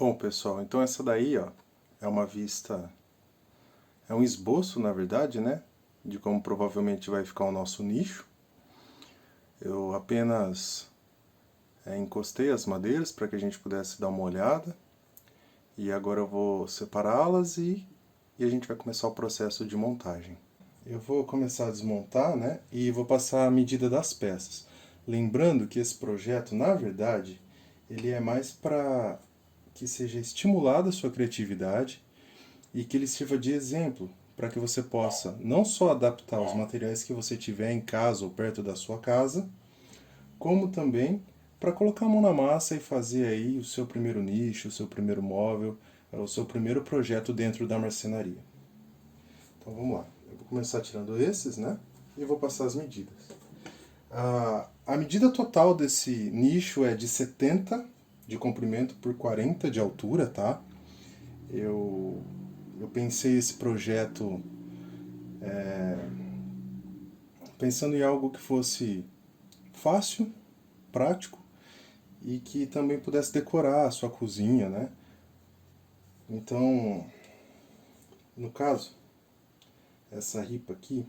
Bom, pessoal, então essa daí, ó, é uma vista, é um esboço, na verdade, né, de como provavelmente vai ficar o nosso nicho. Eu apenas encostei as madeiras para que a gente pudesse dar uma olhada, e agora eu vou separá-las e a gente vai começar o processo de montagem. Eu vou começar a desmontar, né, e vou passar a medida das peças. Lembrando que esse projeto, na verdade, ele é mais para que seja estimulada a sua criatividade e que ele sirva de exemplo para que você possa não só adaptar os materiais que você tiver em casa ou perto da sua casa, como também para colocar a mão na massa e fazer aí o seu primeiro nicho, o seu primeiro móvel, o seu primeiro projeto dentro da marcenaria. Então vamos lá, eu vou começar tirando esses, né, e vou passar as medidas. A medida total desse nicho é de 70 de comprimento por 40 de altura, tá? Eu pensei esse projeto pensando em algo que fosse fácil, prático e que também pudesse decorar a sua cozinha, né? Então, no caso, essa ripa aqui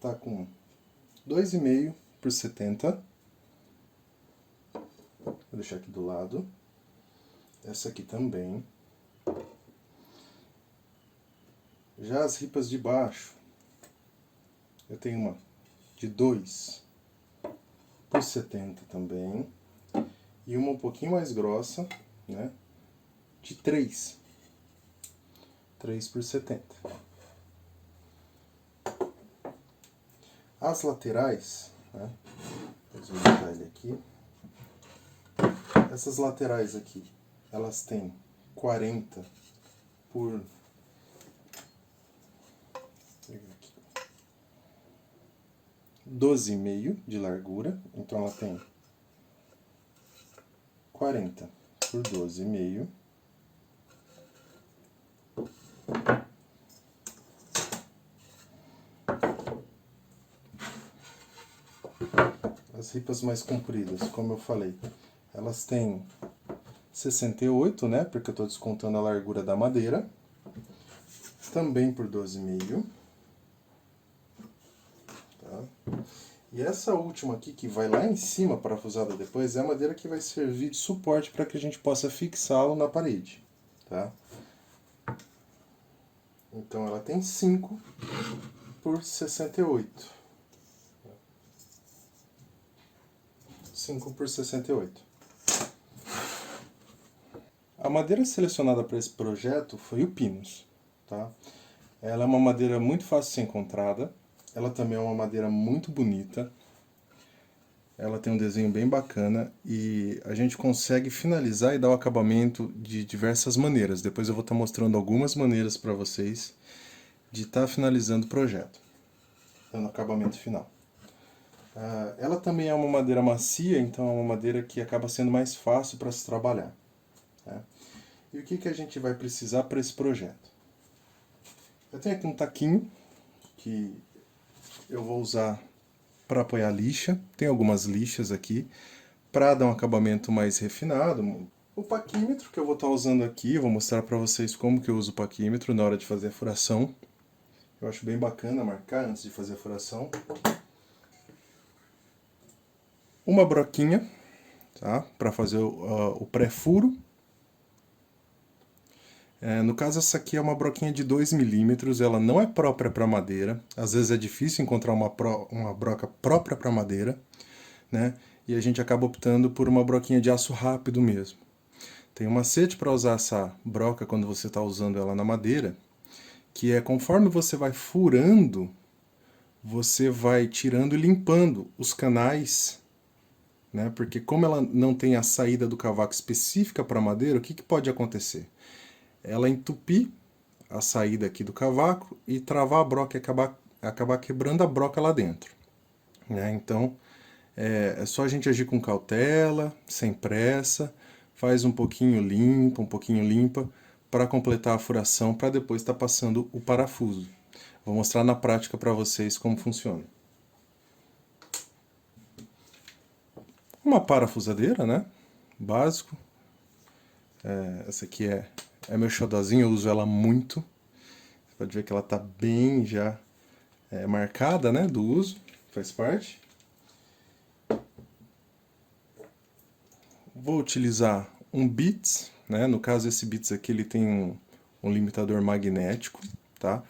tá com 2,5 por 70. Vou deixar aqui do lado. Essa aqui também. Já as ripas de baixo, eu tenho uma de 2 por 70 também. E uma um pouquinho mais grossa, né? De 3 por 70. As laterais, né? Vou botar ele aqui. Essas laterais aqui, elas têm 40 por 12,5 de largura, então ela tem 40 por 12,5. As ripas mais compridas, como eu falei, elas têm 68, né, porque eu estou descontando a largura da madeira, também por 12,5. Tá? E essa última aqui, que vai lá em cima, parafusada depois, é a madeira que vai servir de suporte para que a gente possa fixá-lo na parede. Tá? Então ela tem 5 por 68. 5 por 68. A madeira selecionada para esse projeto foi o Pinus. Tá? Ela é uma madeira muito fácil de ser encontrada. Ela também é uma madeira muito bonita. Ela tem um desenho bem bacana e a gente consegue finalizar e dar o acabamento de diversas maneiras. Depois eu vou estar mostrando algumas maneiras para vocês de estar finalizando o projeto, dando acabamento final. Ela também é uma madeira macia, então é uma madeira que acaba sendo mais fácil para se trabalhar. Né? E o que a gente vai precisar para esse projeto? Eu tenho aqui um taquinho que eu vou usar para apoiar a lixa. Tem algumas lixas aqui para dar um acabamento mais refinado. O paquímetro que eu vou estar usando aqui, eu vou mostrar para vocês como que eu uso o paquímetro na hora de fazer a furação. Eu acho bem bacana marcar antes de fazer a furação. Uma broquinha, tá? Para fazer o pré-furo. No caso, essa aqui é uma broquinha de 2 milímetros, ela não é própria para madeira. Às vezes é difícil encontrar uma broca própria para madeira, né? E a gente acaba optando por uma broquinha de aço rápido mesmo. Tem um macete para usar essa broca quando você está usando ela na madeira, que é conforme você vai furando, você vai tirando e limpando os canais, né? Porque como ela não tem a saída do cavaco específica para madeira, o que pode acontecer? Ela entupir a saída aqui do cavaco e travar a broca e acabar quebrando a broca lá dentro. Né? Então, é só a gente agir com cautela, sem pressa, faz um pouquinho limpa, para completar a furação, para depois estar passando o parafuso. Vou mostrar na prática para vocês como funciona. Uma parafusadeira, né? Básico. Essa aqui é meu xodózinho, eu uso ela muito. Você pode ver que ela tá bem já marcada, né, do uso, faz parte. Vou utilizar um bits, né? No caso esse bits aqui ele tem um limitador magnético, tá?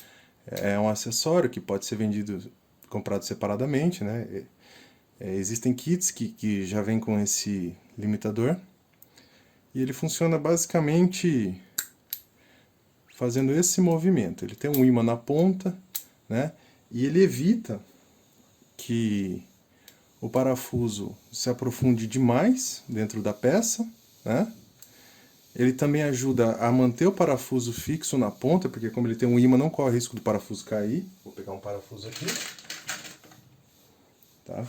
É um acessório que pode ser vendido, comprado separadamente, né? Existem kits que já vêm com esse limitador e ele funciona basicamente fazendo esse movimento. Ele tem um ímã na ponta, né? E ele evita que o parafuso se aprofunde demais dentro da peça, né? Ele também ajuda a manter o parafuso fixo na ponta, porque como ele tem um ímã, não corre risco do parafuso cair. Vou pegar um parafuso aqui. Tá?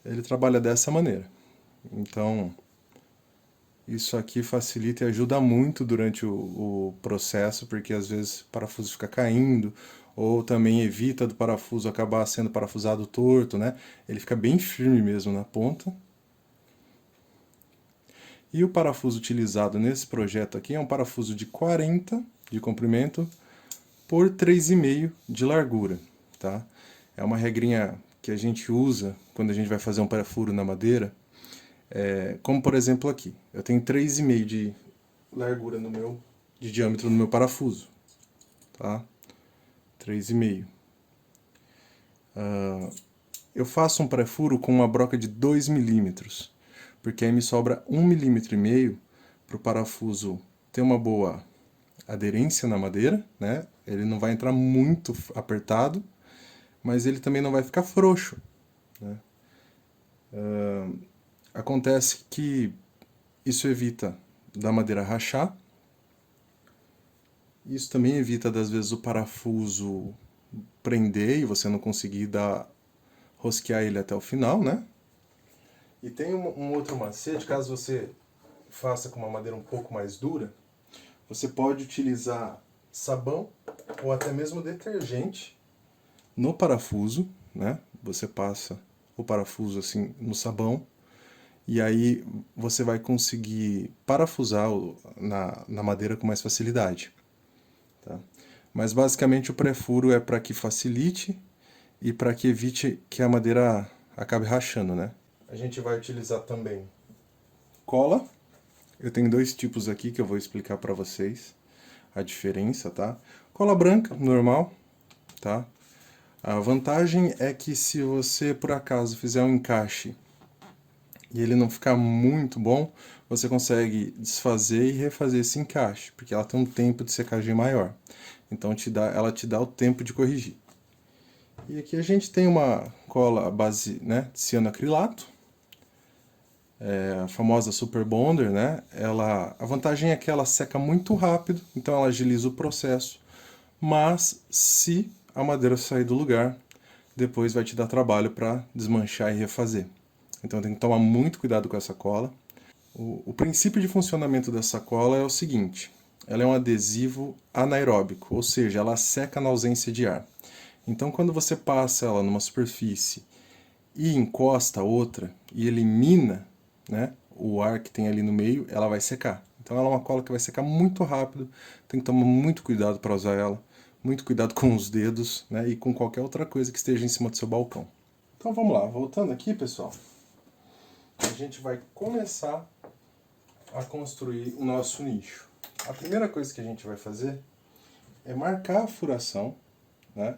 Ele trabalha dessa maneira. Então, isso aqui facilita e ajuda muito durante o processo, porque às vezes o parafuso fica caindo, ou também evita do parafuso acabar sendo parafusado torto, né? Ele fica bem firme mesmo na ponta. E o parafuso utilizado nesse projeto aqui é um parafuso de 40 de comprimento por 3,5 de largura, tá? É uma regrinha que a gente usa quando a gente vai fazer um parafuro na madeira, como por exemplo aqui, eu tenho 3,5 de largura de diâmetro no meu parafuso, tá? 3,5. Eu faço um pré-furo com uma broca de 2 milímetros, porque aí me sobra 1,5 milímetro para o parafuso ter uma boa aderência na madeira, né? Ele não vai entrar muito apertado, mas ele também não vai ficar frouxo, né? Acontece que isso evita da madeira rachar, isso também evita das vezes o parafuso prender e você não conseguir rosquear ele até o final, né? E tem um outro macete, caso você faça com uma madeira um pouco mais dura, você pode utilizar sabão ou até mesmo detergente no parafuso, né? Você passa o parafuso assim no sabão e aí você vai conseguir parafusar na madeira com mais facilidade. Tá? Mas basicamente o pré-furo é para que facilite e para que evite que a madeira acabe rachando, né? A gente vai utilizar também cola. Eu tenho dois tipos aqui que eu vou explicar para vocês a diferença, tá? Cola branca, normal, tá? A vantagem é que se você por acaso fizer um encaixe e ele não ficar muito bom, você consegue desfazer e refazer esse encaixe, porque ela tem um tempo de secagem maior. Então ela te dá o tempo de corrigir. E aqui a gente tem uma cola base, né, de cianoacrilato, a famosa Super Bonder, né? A vantagem é que ela seca muito rápido, então ela agiliza o processo. Mas se a madeira sair do lugar, depois vai te dar trabalho para desmanchar e refazer. Então tem que tomar muito cuidado com essa cola. O princípio de funcionamento dessa cola é o seguinte: ela é um adesivo anaeróbico, ou seja, ela seca na ausência de ar. Então quando você passa ela numa superfície e encosta a outra e elimina, né, o ar que tem ali no meio, ela vai secar. Então ela é uma cola que vai secar muito rápido, tem que tomar muito cuidado para usar ela, muito cuidado com os dedos, né, e com qualquer outra coisa que esteja em cima do seu balcão. Então vamos lá, voltando aqui, pessoal, a gente vai começar a construir o nosso nicho. A primeira coisa que a gente vai fazer é marcar a furação, né,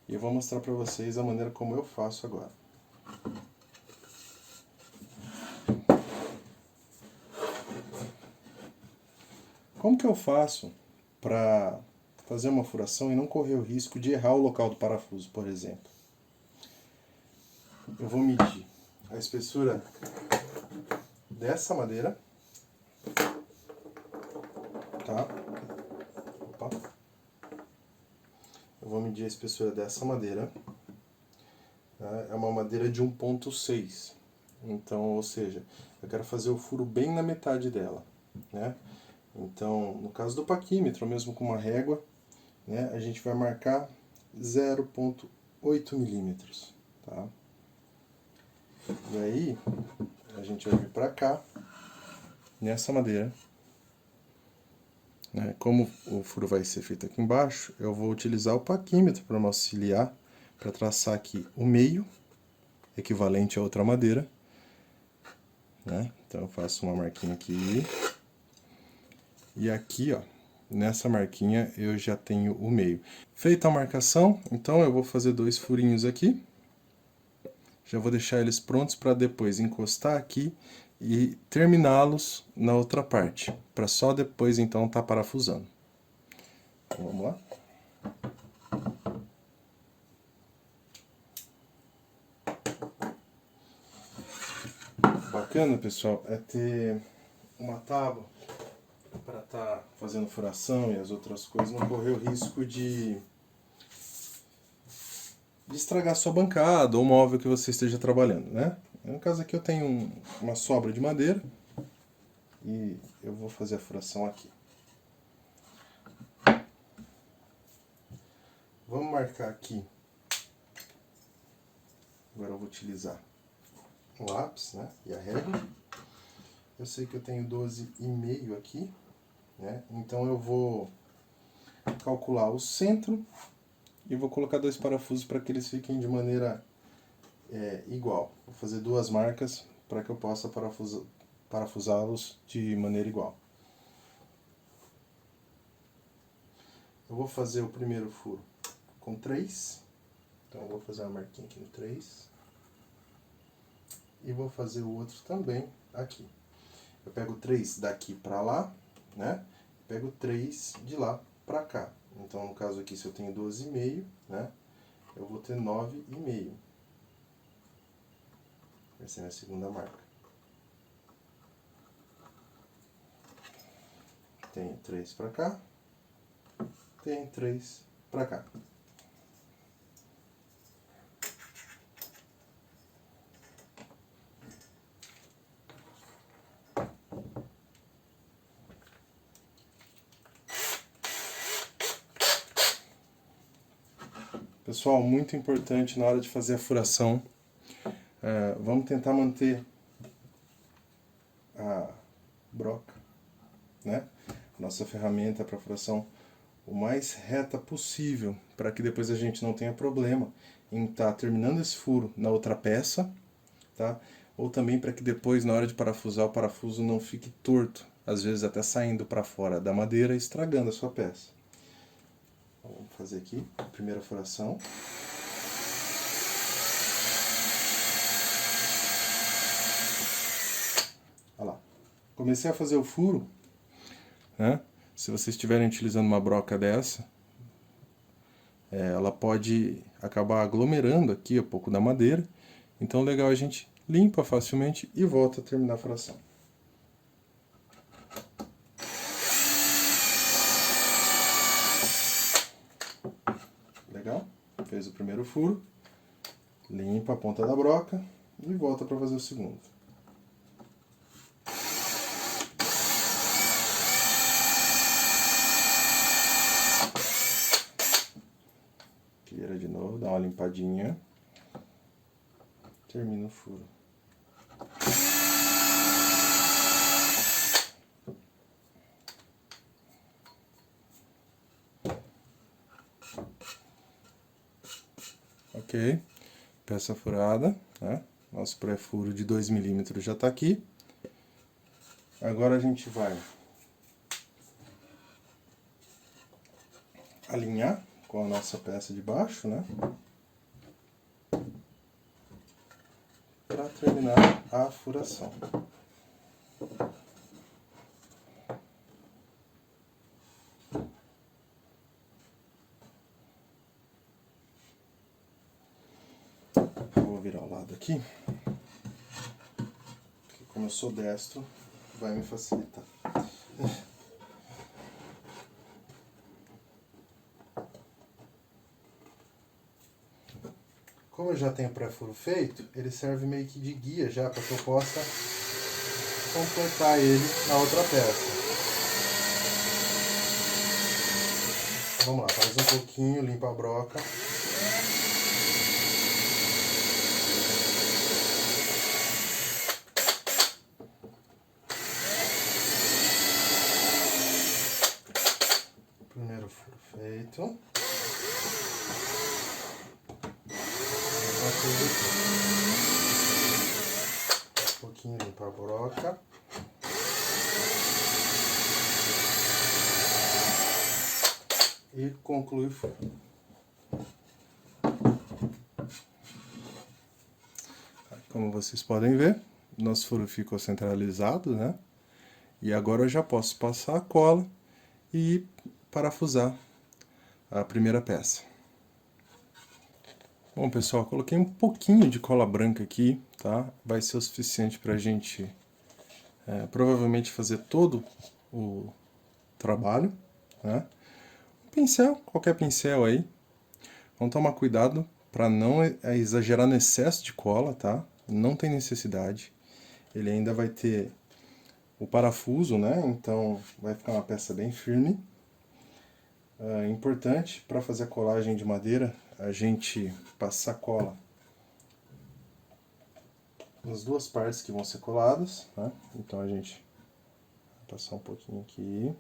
e eu vou mostrar para vocês a maneira como eu faço agora. Como que eu faço para fazer uma furação e não correr o risco de errar o local do parafuso, por exemplo? Eu vou medir a espessura dessa madeira, tá? Opa. Eu vou medir a espessura dessa madeira. Tá? É uma madeira de 1,6. Então, ou seja, eu quero fazer o furo bem na metade dela, né? Então, no caso do paquímetro, mesmo com uma régua, né, a gente vai marcar 0,8 milímetros, tá? E aí, a gente vai vir para cá nessa madeira, né? Como o furo vai ser feito aqui embaixo, eu vou utilizar o paquímetro para me auxiliar, para traçar aqui o meio, equivalente a outra madeira, né? Então eu faço uma marquinha aqui, e aqui, ó, nessa marquinha eu já tenho o meio. Feita a marcação, então eu vou fazer 2 furinhos aqui, já vou deixar eles prontos para depois encostar aqui e terminá-los na outra parte, para só depois então estar parafusando. Então, vamos lá? Bacana, pessoal, é ter uma tábua para estar fazendo furação e as outras coisas, não correr o risco de estragar sua bancada ou móvel que você esteja trabalhando, né? No caso aqui eu tenho uma sobra de madeira e eu vou fazer a furação aqui. Vamos marcar aqui. Agora eu vou utilizar um lápis, né? E a régua. Eu sei que eu tenho 12,5 aqui, né? Então eu vou calcular o centro e vou colocar 2 parafusos para que eles fiquem de maneira igual. Vou fazer 2 marcas para que eu possa parafusá-los de maneira igual. Eu vou fazer o primeiro furo com 3. Então eu vou fazer uma marquinha aqui no 3. E vou fazer o outro também aqui. Eu pego 3 daqui para lá, né? Pego 3 de lá para cá. Então, no caso aqui, se eu tenho 12,5, né? Eu vou ter 9,5. Vai ser a minha segunda marca. Tenho 3 para cá. Tenho 3 para cá. Pessoal, muito importante na hora de fazer a furação, vamos tentar manter a broca, né? Nossa ferramenta para furação o mais reta possível, para que depois a gente não tenha problema em estar terminando esse furo na outra peça, tá? Ou também para que depois, na hora de parafusar, o parafuso não fique torto, às vezes até saindo para fora da madeira e estragando a sua peça. Vamos fazer aqui a primeira furação. Olha lá. Comecei a fazer o furo, né? Se vocês estiverem utilizando uma broca dessa, ela pode acabar aglomerando aqui um pouco da madeira. Então, legal, a gente limpa facilmente e volta a terminar a furação. Legal? Fez o primeiro furo, limpa a ponta da broca e volta para fazer o segundo. Vira de novo, dá uma limpadinha, termina o furo. Ok, peça furada, né? Nosso pré-furo de 2 mm já está aqui. Agora a gente vai alinhar com a nossa peça de baixo, né? Para terminar a furação. Vou virar o lado aqui, porque como eu sou destro, vai me facilitar. Como eu já tenho pré-furo feito, ele serve meio que de guia já para que eu possa completar ele na outra peça. Vamos lá, faz um pouquinho, limpa a broca. jeito. Um pouquinho limpar a broca. E concluir o furo. Como vocês podem ver, nosso furo ficou centralizado, né? E agora eu já posso passar a cola e parafusar a primeira peça. Bom, pessoal, coloquei um pouquinho de cola branca aqui, tá? Vai ser o suficiente para a gente provavelmente fazer todo o trabalho, né? Um pincel, qualquer pincel aí. Vamos tomar cuidado para não exagerar no excesso de cola, tá? Não tem necessidade. Ele ainda vai ter o parafuso, né? Então vai ficar uma peça bem firme. É importante para fazer a colagem de madeira a gente passar cola nas duas partes que vão ser coladas, tá? Então a gente vai passar um pouquinho aqui.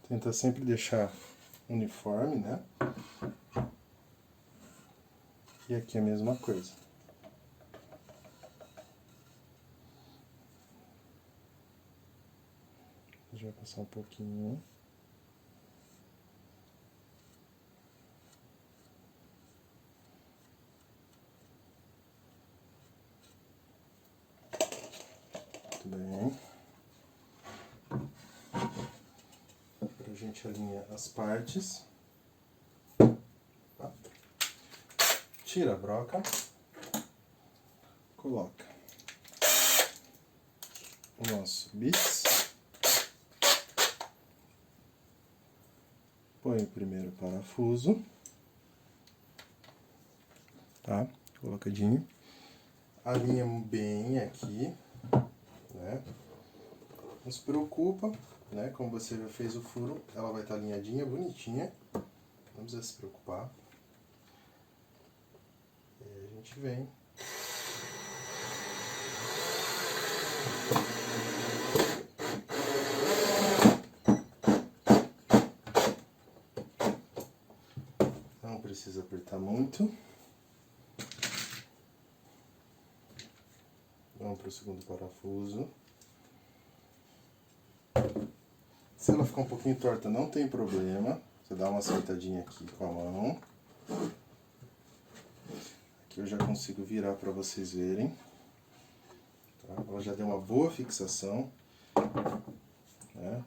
Tenta sempre deixar uniforme, né? E aqui a mesma coisa. A gente vai passar um pouquinho. Muito bem. Pra gente alinhar as partes. Tá? Tira a broca. Coloca o nosso bits. Põe o primeiro parafuso. Tá? Colocadinho. Alinha bem aqui, né? Não se preocupa, né? Como você já fez o furo, ela vai estar alinhadinha, bonitinha. Não precisa se preocupar. E aí a gente vem. Não precisa apertar muito. Vamos para o segundo parafuso. Se ela ficar um pouquinho torta, não tem problema. Você dá uma acertadinha aqui com a mão. Aqui eu já consigo virar para vocês verem. Tá? Ela já deu uma boa fixação, né?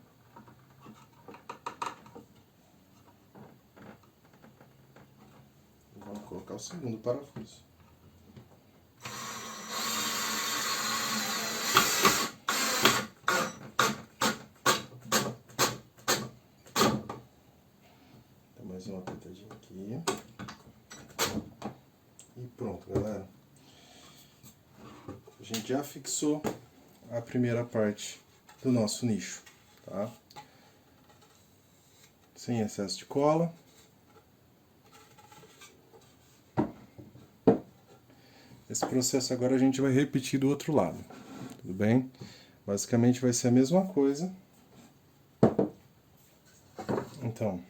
Vamos colocar o segundo parafuso. Dá mais uma apertadinha aqui. E pronto, galera. A gente já fixou a primeira parte do nosso nicho, tá? Sem excesso de cola. Esse processo agora a gente vai repetir do outro lado, tudo bem? Basicamente vai ser a mesma coisa. Então,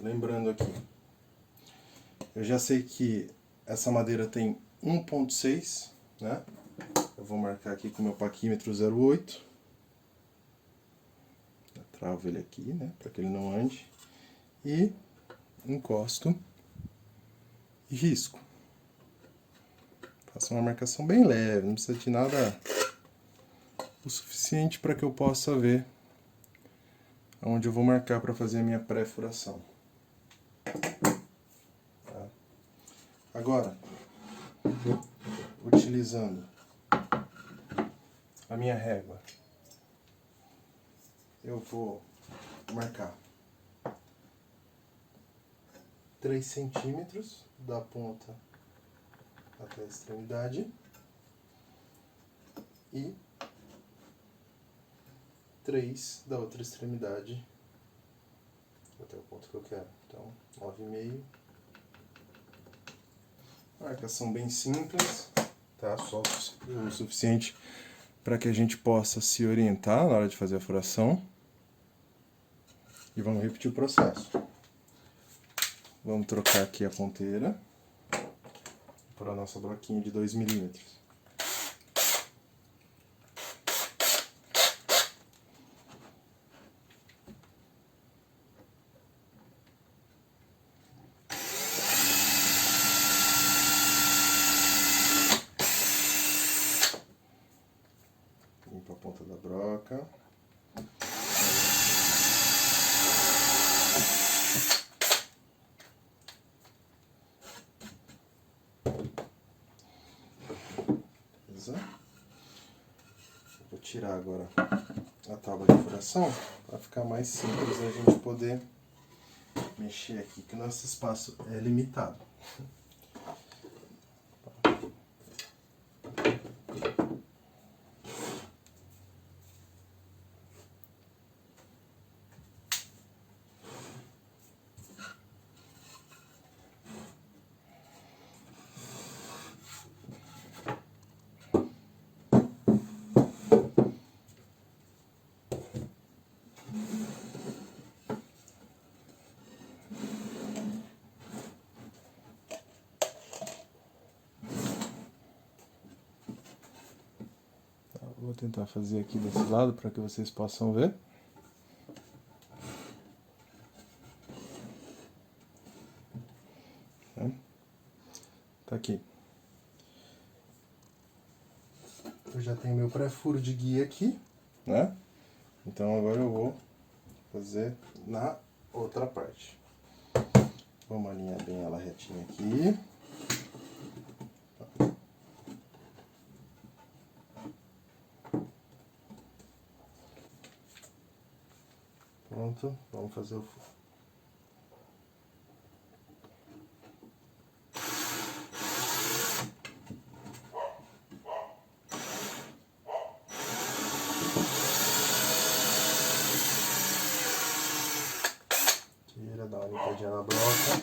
lembrando aqui, eu já sei que essa madeira tem 1.6, né? Eu vou marcar aqui com o meu paquímetro 0,8. Eu travo ele aqui, né? Para que ele não ande. E encosto e risco. Faço uma marcação bem leve, não precisa de nada o suficiente para que eu possa ver onde eu vou marcar para fazer a minha pré-furação. Tá? Agora, utilizando a minha régua, eu vou marcar 3 centímetros da ponta até a extremidade e 3 da outra extremidade até o ponto que eu quero. Então, 9,5. Marcação bem simples, tá? Só o suficiente para que a gente possa se orientar na hora de fazer a furação. E vamos repetir o processo. Vamos trocar aqui a ponteira para a nossa broquinha de 2 milímetros. Limpa a ponta da broca. Beleza? Vou tirar agora a tábua de furação para ficar mais simples a gente poder mexer aqui, que o nosso espaço é limitado. Vou tentar fazer aqui desse lado para que vocês possam ver. Tá aqui. Eu já tenho meu pré-furo de guia aqui, né? Então agora eu vou fazer na outra parte. Vamos alinhar bem ela retinha aqui. Pronto, vamos fazer o furo. Tira, dá uma limpadinha na broca.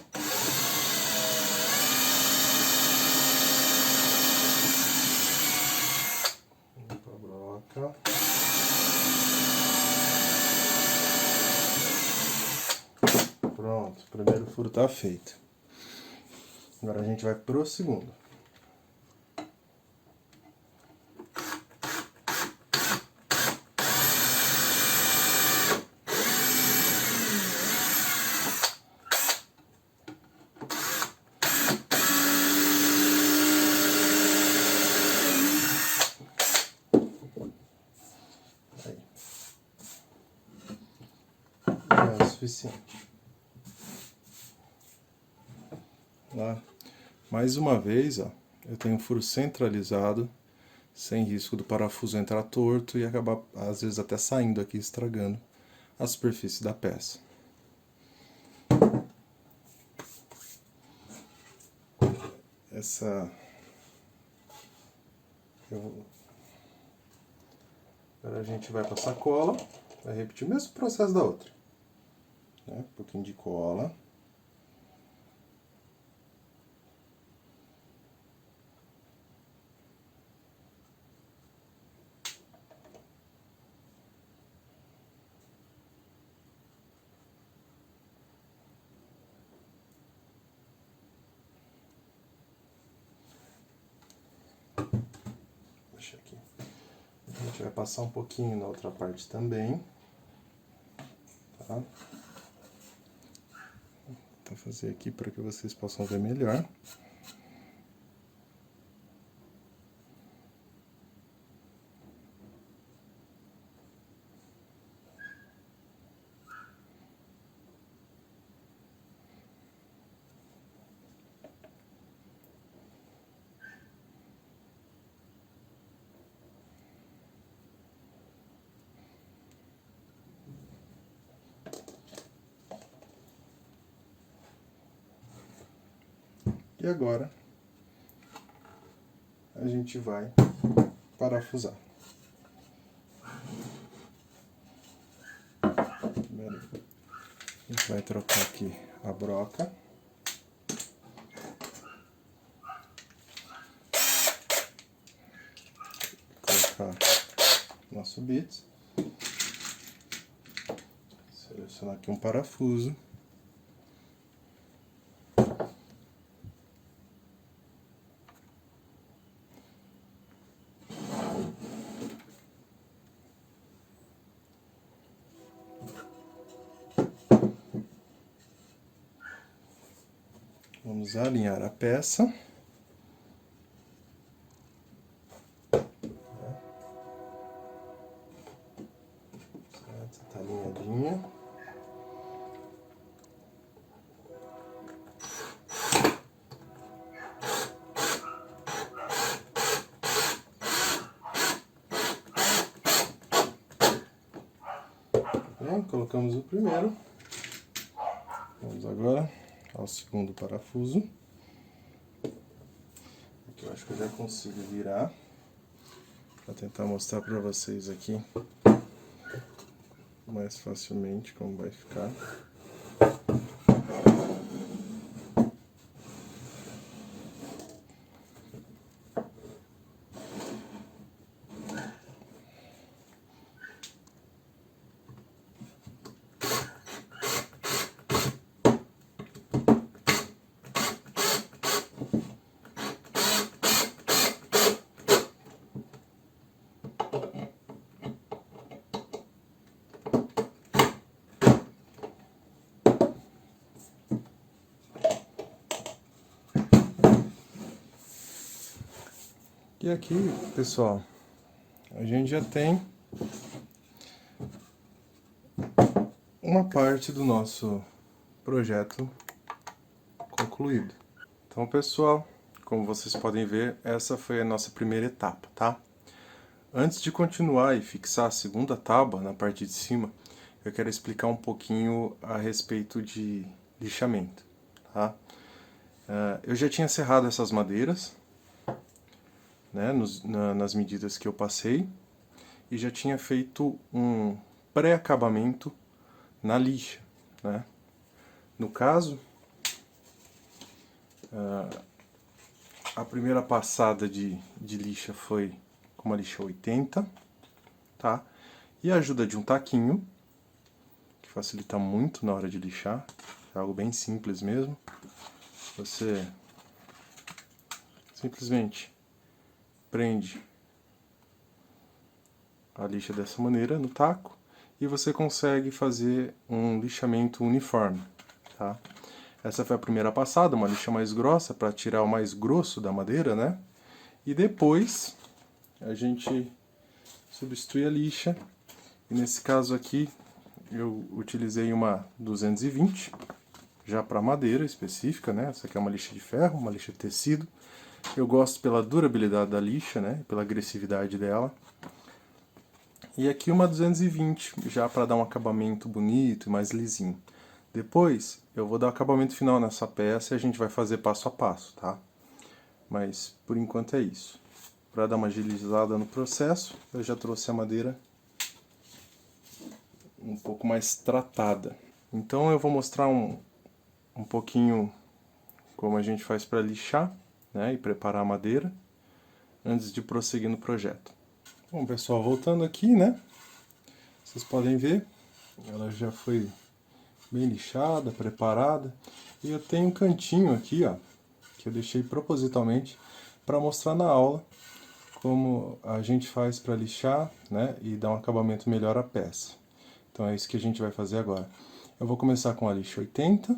Limpa a broca. Pronto, o primeiro furo tá feito. Agora a gente vai pro segundo. Aí. Já é o suficiente. Lá. Mais uma vez, ó, eu tenho um furo centralizado, sem risco do parafuso entrar torto e acabar, às vezes, até saindo aqui, estragando a superfície da peça. Agora a gente vai passar cola, vai repetir o mesmo processo da outra. Né? Um pouquinho de cola. Deixa aqui. A gente vai passar um pouquinho na outra parte também. Tá? Vou fazer aqui para que vocês possam ver melhor. E agora, a gente vai parafusar. Primeiro, a gente vai trocar aqui a broca. Colocar nosso bits. Selecionar aqui um parafuso. Vamos alinhar a peça. Certo, tá alinhadinha. Bem, colocamos o primeiro. Vamos agora ao segundo parafuso. Aqui eu acho que eu já consigo virar para tentar mostrar para vocês aqui mais facilmente como vai ficar. E aqui, pessoal, a gente já tem uma parte do nosso projeto concluído. Então, pessoal, como vocês podem ver, essa foi a nossa primeira etapa, tá? Antes de continuar e fixar a segunda tábua na parte de cima, eu quero explicar um pouquinho a respeito de lixamento, tá? Eu já tinha serrado essas madeiras, né, nas medidas que eu passei, e já tinha feito um pré-acabamento na lixa, né? No caso, a primeira passada de lixa foi com uma lixa 80, tá? E a ajuda de um taquinho, que facilita muito na hora de lixar, é algo bem simples mesmo. Você simplesmente prende a lixa dessa maneira no taco e você consegue fazer um lixamento uniforme, tá? Essa foi a primeira passada, uma lixa mais grossa para tirar o mais grosso da madeira, né? E depois a gente substitui a lixa, e nesse caso aqui eu utilizei uma 220, já para madeira específica, né? Essa aqui é uma lixa de ferro, uma lixa de tecido. Eu gosto pela durabilidade da lixa, né? Pela agressividade dela. E aqui uma 220, já para dar um acabamento bonito e mais lisinho. Depois eu vou dar o acabamento final nessa peça e a gente vai fazer passo a passo, tá? Mas por enquanto é isso. Para dar uma agilizada no processo, eu já trouxe a madeira um pouco mais tratada. Então eu vou mostrar um pouquinho como a gente faz para lixar, né, e preparar a madeira antes de prosseguir no projeto. Bom, pessoal, voltando aqui, né? Vocês podem ver, ela já foi bem lixada, preparada. E eu tenho um cantinho aqui, ó, que eu deixei propositalmente para mostrar na aula como a gente faz para lixar, né, e dar um acabamento melhor à peça. Então é isso que a gente vai fazer agora. Eu vou começar com a lixa 80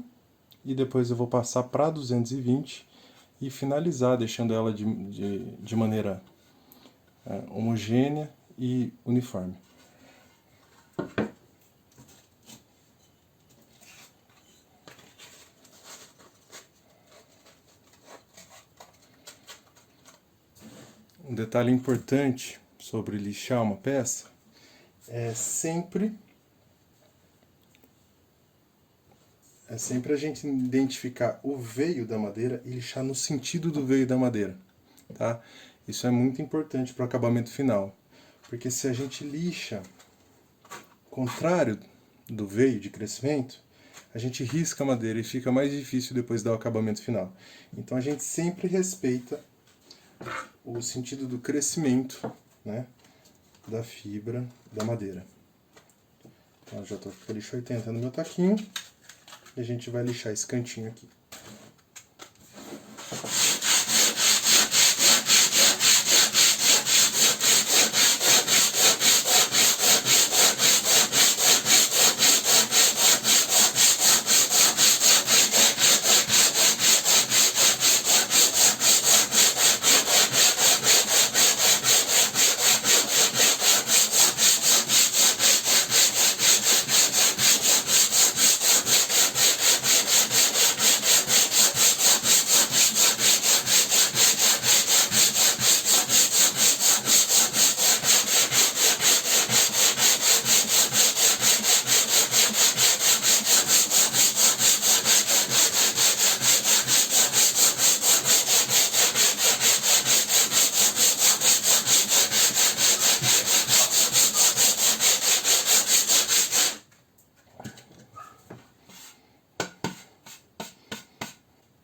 e depois eu vou passar para 220 e finalizar deixando ela de maneira homogênea e uniforme. Um detalhe importante sobre lixar uma peça é sempre a gente identificar o veio da madeira e lixar no sentido do veio da madeira, tá? Isso é muito importante para o acabamento final, porque se a gente lixa contrário do veio de crescimento, a gente risca a madeira e fica mais difícil depois dar o acabamento final. Então a gente sempre respeita o sentido do crescimento, né, da fibra da madeira. Então eu já estou com o lixo 80 no meu taquinho e a gente vai lixar esse cantinho aqui.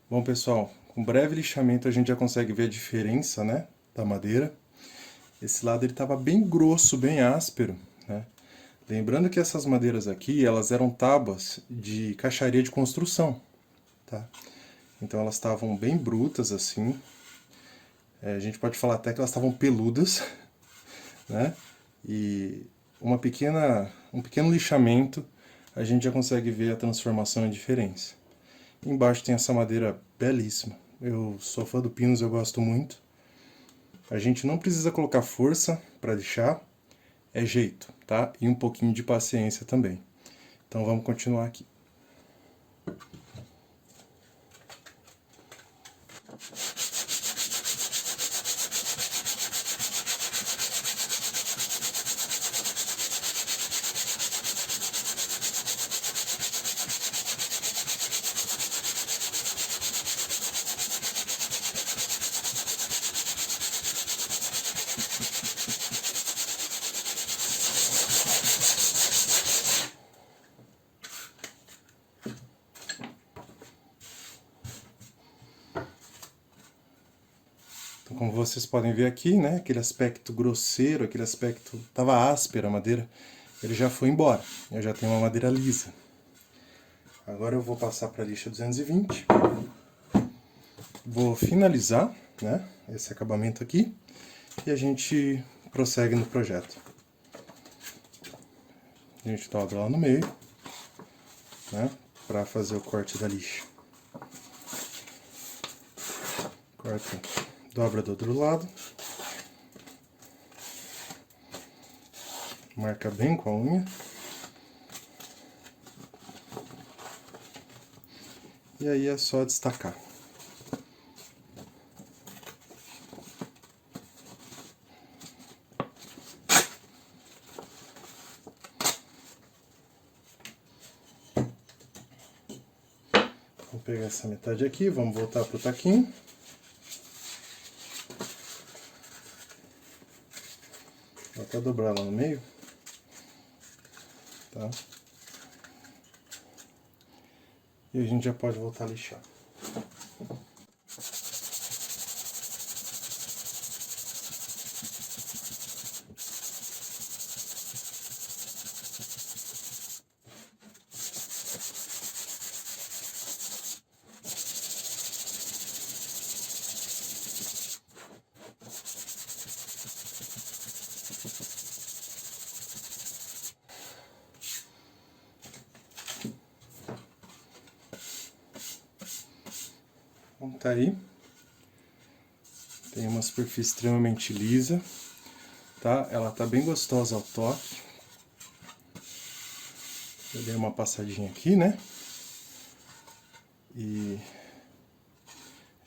Bom, pessoal, com breve lixamento a gente já consegue ver a diferença, né, da madeira. Esse lado ele estava bem grosso, bem áspero, né? Lembrando que essas madeiras aqui, elas eram tábuas de caixaria de construção, tá? Então elas estavam bem brutas assim. A gente pode falar até que elas estavam peludas, né? E um pequeno lixamento, a gente já consegue ver a transformação e a diferença. Embaixo tem essa madeira belíssima. Eu sou fã do Pinus, eu gosto muito. A gente não precisa colocar força para lixar, é jeito, tá? E um pouquinho de paciência também. Então vamos continuar aqui. Então, como vocês podem ver aqui, né, aquele aspecto grosseiro, aquele aspecto tava áspera a madeira, ele já foi embora. Eu já tenho uma madeira lisa. Agora eu vou passar para a lixa 220. Vou finalizar, né, esse acabamento aqui e a gente prossegue no projeto. A gente dobra lá no meio, né, para fazer o corte da lixa. Corta, dobra do outro lado. Marca bem com a unha. E aí é só destacar. Vou pegar essa metade aqui, vamos voltar pro taquinho. Vou até dobrar lá no meio. Tá? E a gente já pode voltar a lixar. Então tá aí. Tem uma superfície extremamente lisa, tá? Ela tá bem gostosa ao toque. Eu dei uma passadinha aqui, né? E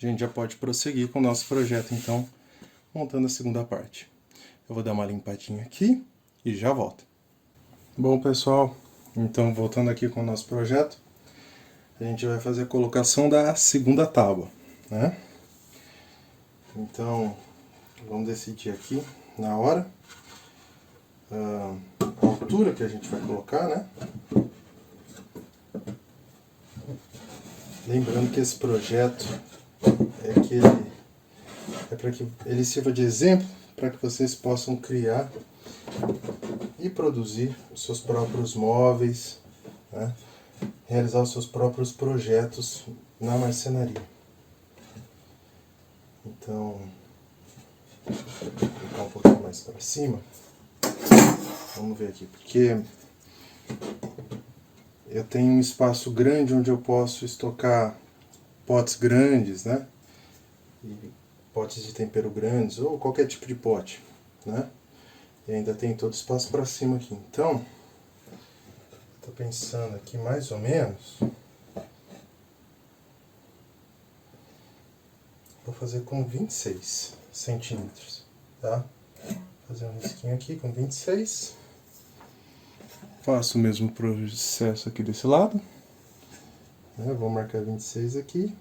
a gente já pode prosseguir com o nosso projeto, então, montando a segunda parte. Eu vou dar uma limpadinha aqui e já volto. Bom, pessoal, então voltando aqui com o nosso projeto, a gente vai fazer a colocação da segunda tábua, né? Então, vamos decidir aqui na hora a altura que a gente vai colocar, né? Lembrando que esse projeto é para que ele sirva de exemplo para que vocês possam criar e produzir os seus próprios móveis, né? Realizar os seus próprios projetos na marcenaria. Então, vou colocar um pouquinho mais para cima. Vamos ver aqui, porque eu tenho um espaço grande onde eu posso estocar potes grandes, né? E potes de tempero grandes, ou qualquer tipo de pote, né? E ainda tem todo o espaço para cima aqui. Então, estou pensando aqui mais ou menos, vou fazer com 26 centímetros, tá? Vou fazer um risquinho aqui com 26. Faço o mesmo processo aqui desse lado. Vou marcar 26 aqui.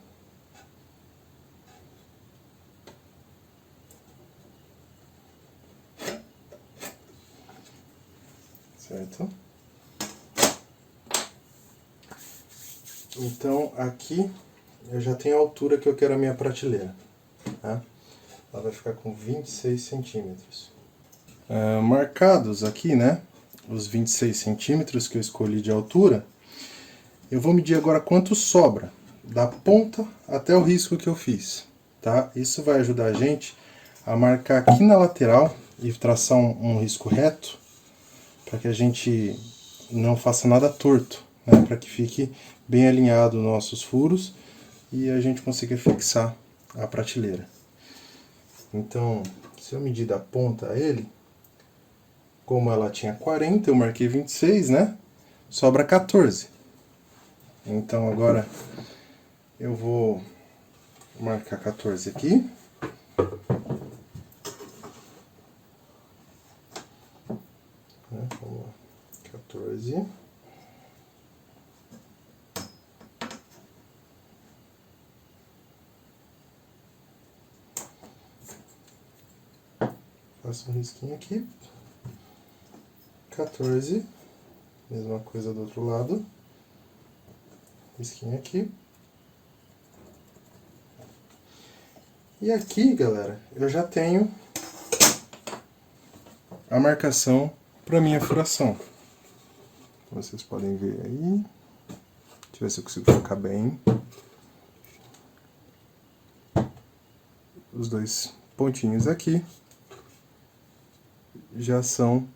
Certo? Então aqui eu já tenho a altura que eu quero a minha prateleira, tá? Ela vai ficar com 26 centímetros. Marcados aqui, né? Os 26 centímetros que eu escolhi de altura, eu vou medir agora quanto sobra, da ponta até o risco que eu fiz, tá? Isso vai ajudar a gente a marcar aqui na lateral e traçar um risco reto, para que a gente não faça nada torto, né? Para que fique bem alinhado os nossos furos e a gente consiga fixar a prateleira. Então, se eu medir da ponta a ele, como ela tinha 40, eu marquei 26, né? Sobra 14. Então agora eu vou marcar 14 aqui. Vamos lá. 14. Faço um risquinho aqui. 14. Mesma coisa do outro lado. Risquinho aqui. E aqui, galera, eu já tenho a marcação para minha furação. Vocês podem ver aí. Deixa eu ver se eu consigo focar bem. Os dois pontinhos aqui já são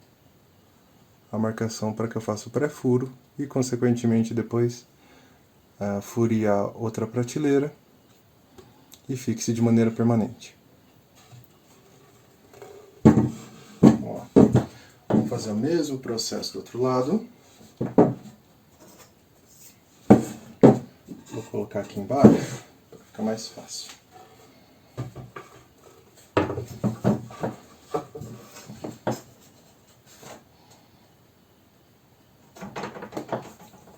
a marcação para que eu faça o pré-furo e, consequentemente, depois fure a outra prateleira e fixe de maneira permanente. Ó, vamos fazer o mesmo processo do outro lado. Vou colocar aqui embaixo para ficar mais fácil.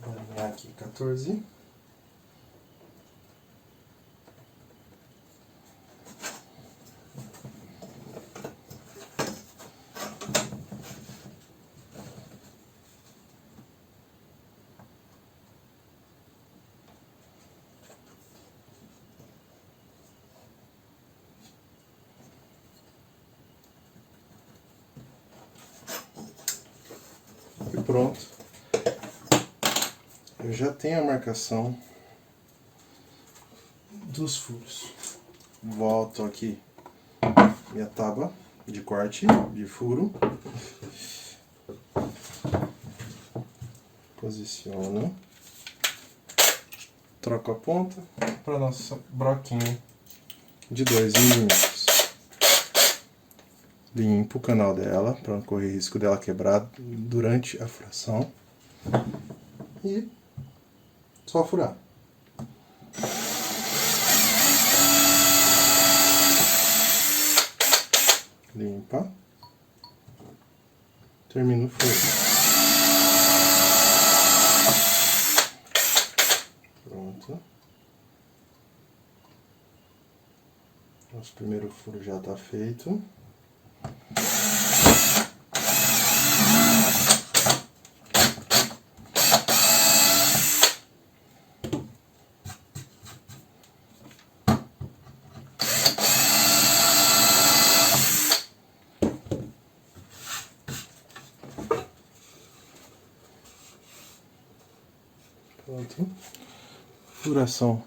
Vou alinhar aqui 14. E pronto. Eu já tenho a marcação dos furos. Volto aqui minha tábua de corte de furo. Posiciono. Troco a ponta para nossa broquinha de 2 milímetros. Limpo o canal dela para não correr risco dela quebrar durante a furação. E só furar. Limpa. Termina o furo. Pronto. Nosso primeiro furo já está feito. Pronto. Furação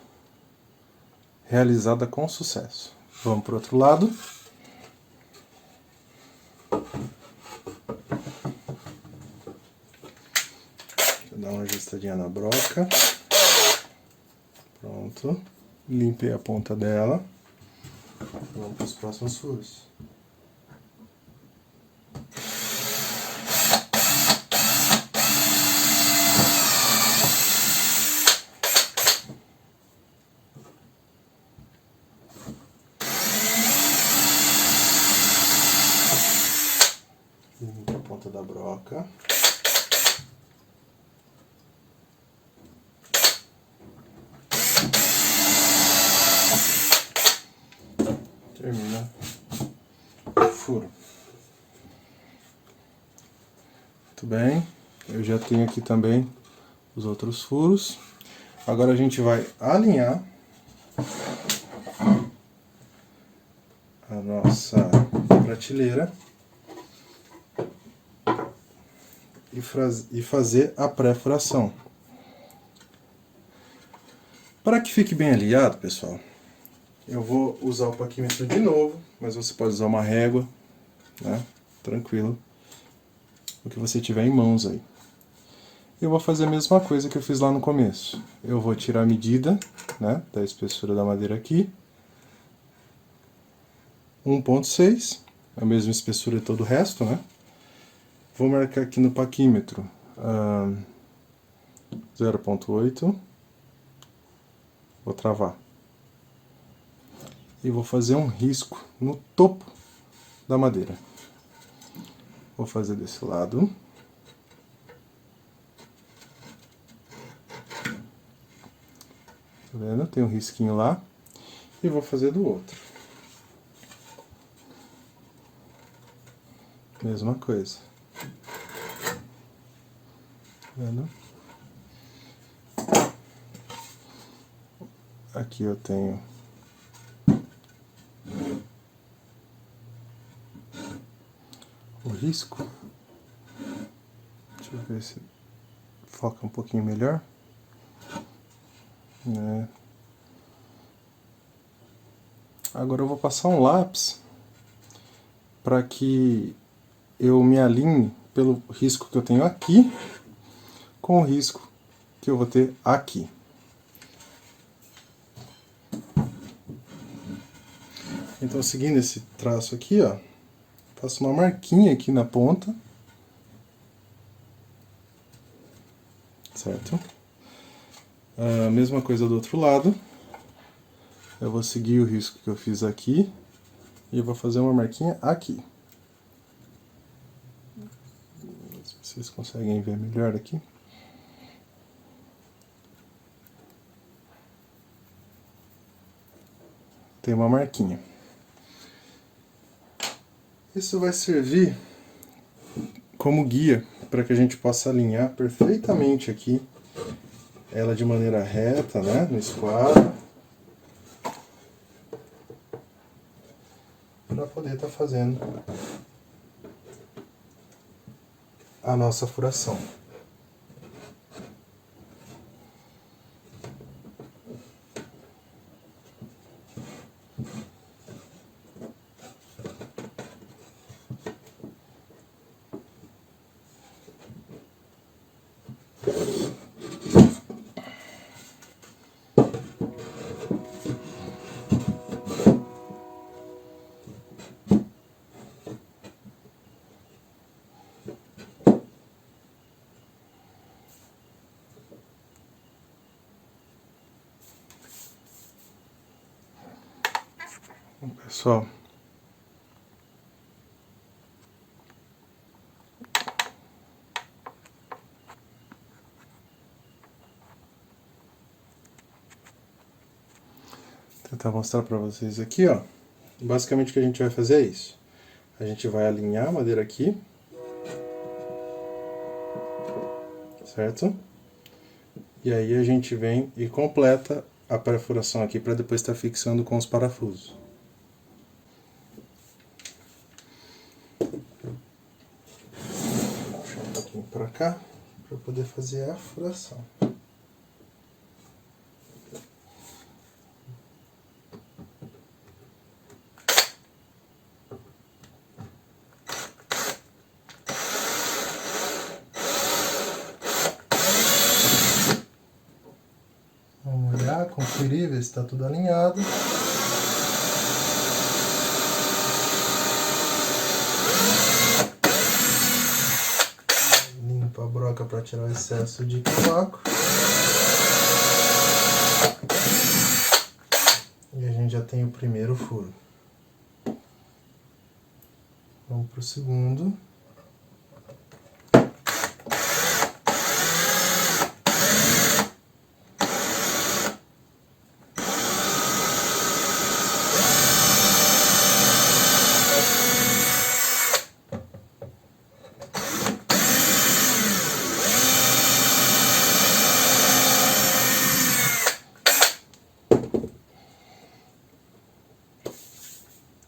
realizada com sucesso. Vamos para o outro lado. Vou dar uma ajustadinha na broca. Pronto. Limpei a ponta dela. Vamos para os próximos furos. Limpa a ponta da broca. Termina o furo. Muito bem. Eu já tenho aqui também os outros furos. Agora a gente vai alinhar a nossa prateleira e fazer a pré-furação. Para que fique bem alinhado, pessoal, eu vou usar o paquímetro de novo, mas você pode usar uma régua, né? Tranquilo, o que você tiver em mãos aí. Eu vou fazer a mesma coisa que eu fiz lá no começo. Eu vou tirar a medida, né, da espessura da madeira aqui. 1,6, a mesma espessura de todo o resto, né? Vou marcar aqui no paquímetro 0,8. Vou travar. E vou fazer um risco no topo da madeira. Vou fazer desse lado. Tá vendo? Tem um risquinho lá. E vou fazer do outro. Mesma coisa. Tá vendo? Aqui eu tenho o risco. Deixa eu ver se foca um pouquinho melhor. Agora eu vou passar um lápis para que eu me alinhe pelo risco que eu tenho aqui com o risco que eu vou ter aqui. Então, seguindo esse traço aqui, ó, faço uma marquinha aqui na ponta, certo? A mesma coisa do outro lado. Eu vou seguir o risco que eu fiz aqui e eu vou fazer uma marquinha aqui. Se vocês conseguem ver melhor aqui. Tem uma marquinha. Isso vai servir como guia para que a gente possa alinhar perfeitamente aqui ela de maneira reta, né, no esquadro, para poder estar fazendo a nossa furação. Pessoal, vou tentar mostrar para vocês aqui, ó. Basicamente o que a gente vai fazer é isso. A gente vai alinhar a madeira aqui, certo? E aí a gente vem e completa a perfuração aqui para depois estar fixando com os parafusos. Vou puxar um pouquinho para cá para poder fazer a furação. Vamos olhar, conferir, ver se está tudo alinhado. Limpa a broca para tirar o excesso de cavaco. E a gente já tem o primeiro furo. Vamos para o segundo.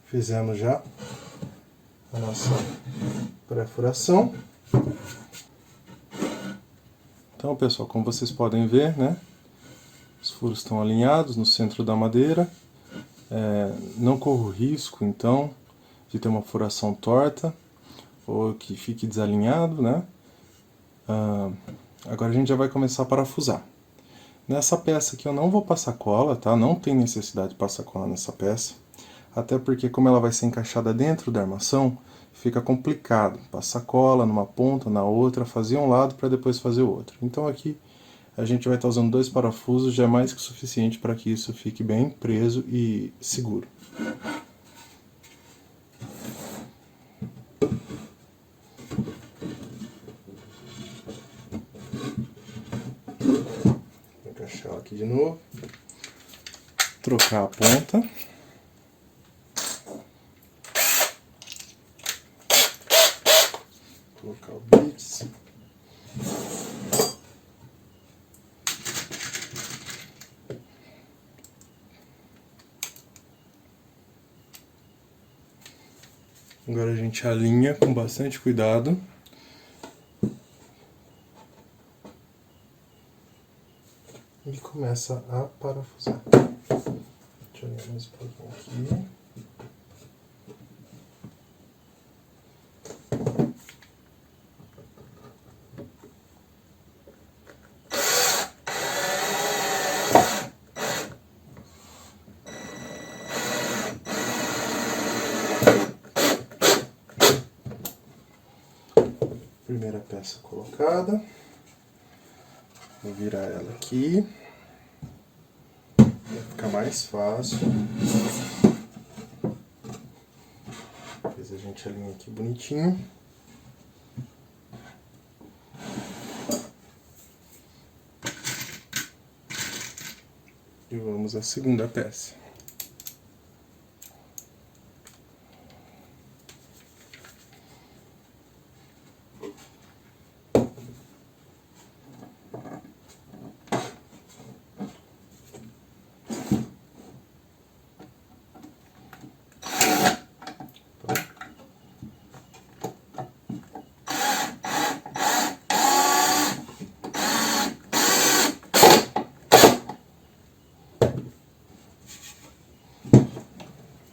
Fizemos já a nossa perfuração. Então, pessoal, como vocês podem ver, né, os furos estão alinhados no centro da madeira. Não corro risco, então, de ter uma furação torta ou que fique desalinhado, né? Agora a gente já vai começar a parafusar. Nessa peça aqui eu não vou passar cola, tá? Não tem necessidade de passar cola nessa peça. Até porque, como ela vai ser encaixada dentro da armação, fica complicado passar cola numa ponta, na outra, fazer um lado para depois fazer o outro. Então aqui a gente vai estar usando 2 parafusos, já é mais que o suficiente para que isso fique bem preso e seguro. Vou encaixar ela aqui de novo. Trocar a ponta. Colocar o blitz. Agora a gente alinha com bastante cuidado. E começa a parafusar. Deixa eu alinhar mais um pouquinho aqui. Primeira peça colocada. Vou virar ela aqui. Vai ficar mais fácil. Depois a gente alinha aqui bonitinho. E vamos à segunda peça.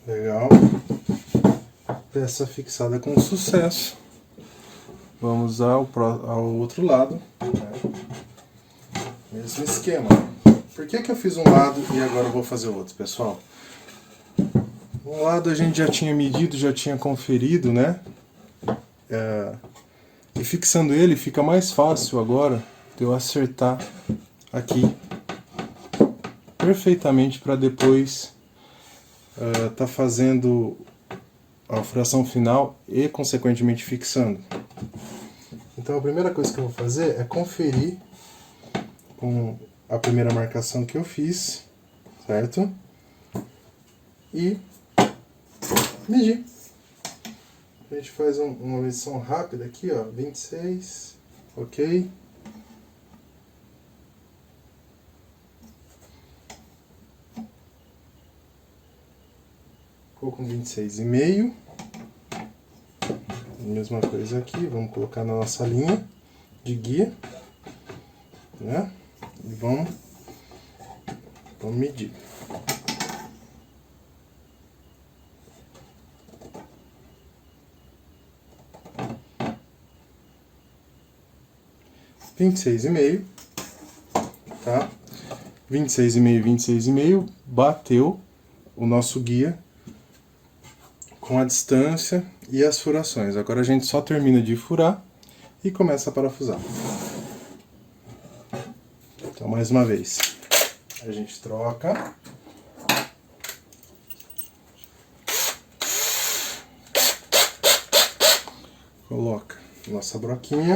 Legal. Peça fixada com sucesso. Vamos ao outro lado. Mesmo esquema. Por que eu fiz um lado e agora eu vou fazer o outro, pessoal? Um lado a gente já tinha medido, já tinha conferido, né? E fixando ele fica mais fácil agora de eu acertar aqui perfeitamente para depois tá fazendo a furação final e consequentemente fixando. Então a primeira coisa que eu vou fazer é conferir com a primeira marcação que eu fiz, certo? E medir. A gente faz uma medição rápida aqui, ó, 26, ok. Ficou com 26,5. Mesma coisa aqui, vamos colocar na nossa linha de guia, né? E vamos medir. Vinte e seis e meio, tá? 26,5, 26,5, bateu o nosso guia com a distância e as furações. Agora a gente só termina de furar e começa a parafusar. Então, mais uma vez, a gente troca. Coloca nossa broquinha.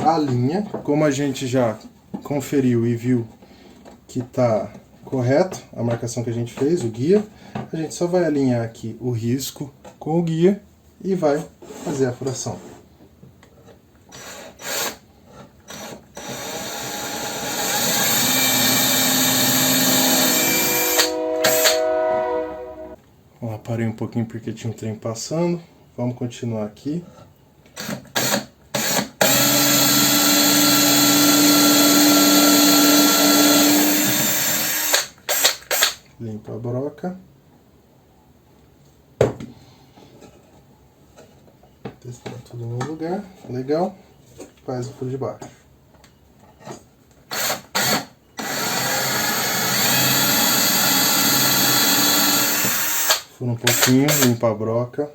A linha, como a gente já conferiu e viu que está correto a marcação que a gente fez, o guia, a gente só vai alinhar aqui o risco com o guia e vai fazer a furação. Ó, parei um pouquinho porque tinha um trem passando. Vamos continuar aqui. Limpa a broca. Testar tudo no lugar. Legal. Faz o furo de baixo. Fura um pouquinho, limpa a broca.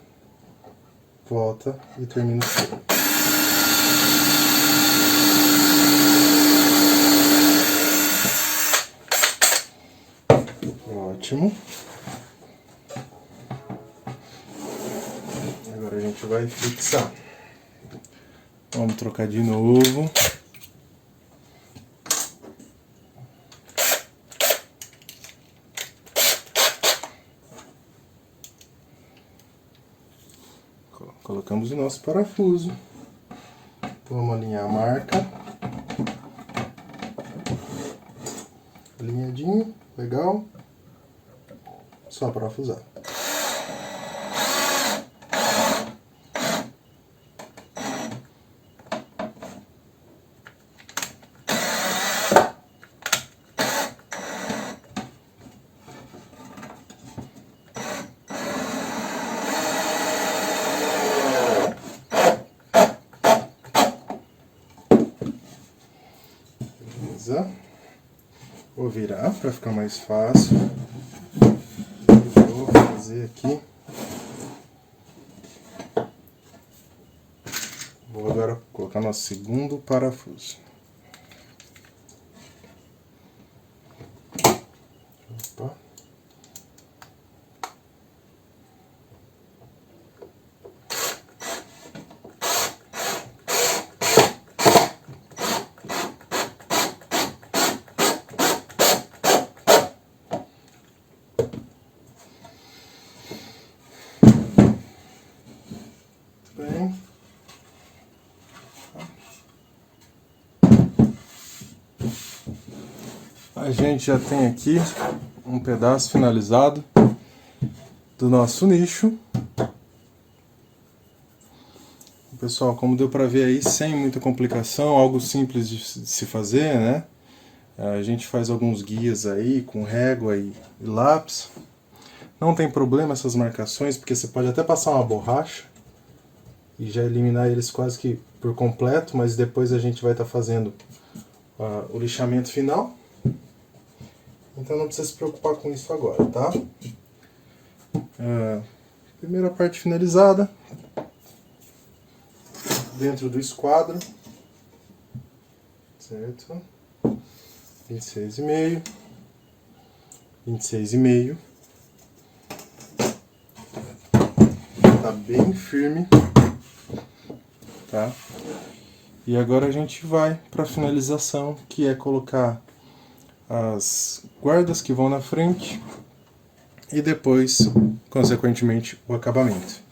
Volta e termina o furo. Ótimo. Agora a gente vai fixar. Vamos trocar de novo. Colocamos o nosso parafuso. Vamos alinhar a marca. Alinhadinho, legal. Só parafusar. Beleza. Vou virar para ficar mais fácil. Vou fazer aqui. Vou agora colocar nosso segundo parafuso. Opa. Bem. A gente já tem aqui um pedaço finalizado do nosso nicho. Pessoal, como deu para ver aí, sem muita complicação, algo simples de se fazer, né? A gente faz alguns guias aí com régua e lápis. Não tem problema essas marcações, porque você pode até passar uma borracha e já eliminar eles quase que por completo, mas depois a gente vai estar fazendo o lixamento final. Então não precisa se preocupar com isso agora, tá? Primeira parte finalizada. Dentro do esquadro. Certo? 26,5. 26,5. Tá bem firme. Tá? E agora a gente vai para a finalização, que é colocar as guardas que vão na frente e depois, consequentemente, o acabamento.